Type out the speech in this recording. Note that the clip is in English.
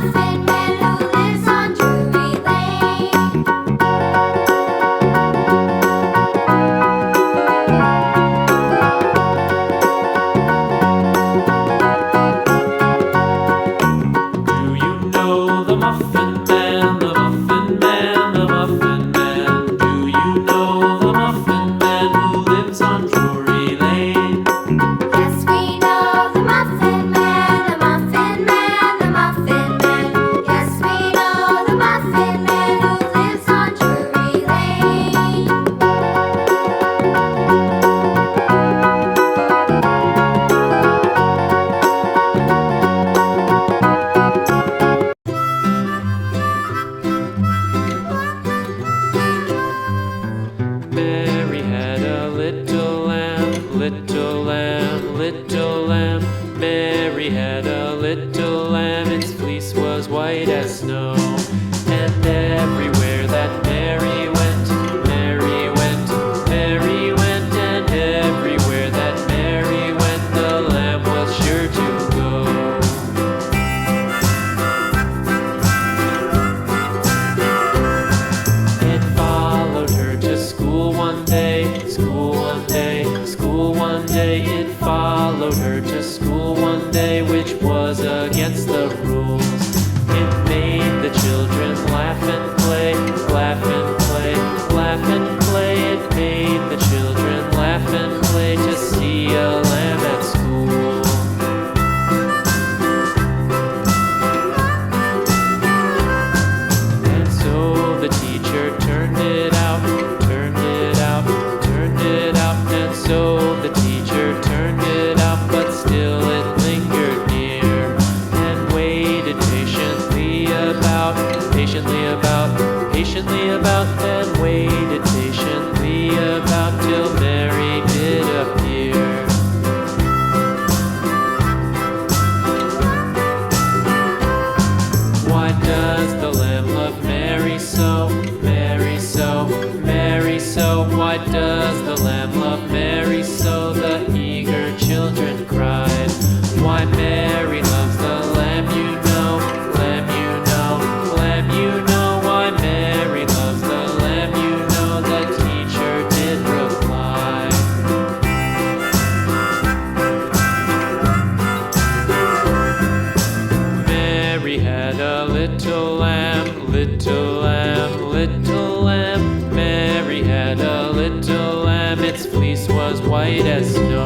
Muffin Man who lives on Drury Lane. Do you know the Muffin Man, the Muffin Man, the Muffin Man? Do you know the Muffin Man who lives on Drury Lane? Yes, we know the Muffin Man, the Muffin Man, the Muffin Man. Yes, we know the Muffin Man who lives on Drury Lane. Mary had a little lamb, little lamb, little lamb. Mary had a little lamb, its fleece was white as snow. And everywhere that Mary went, Mary went, Mary went. And everywhere that Mary went, the lamb was sure to go. It followed her to school one day, school one day, school one day. It followed her to school one day, which was against the rules. It made the children laugh and play, laugh and play, laugh and play. It made the children laugh and play to see a lamb at school. And so the teacher turned it out, turned it out, turned it out. And so the teacher turned it out, but still it lingered near and waited patiently about, patiently about, patiently about, and waited patiently about till Mary did appear. Why does the lamb love Mary so, Mary so, Mary so? Why does the lamb love Mary so? The eager children cried. Why Mary loves the lamb, you know, lamb, you know, lamb, you know. Why Mary loves the lamb, you know, the teacher did reply. Mary had a little lamb, little lamb, little lamb. Mary had a little lamb, its fleece was white as snow.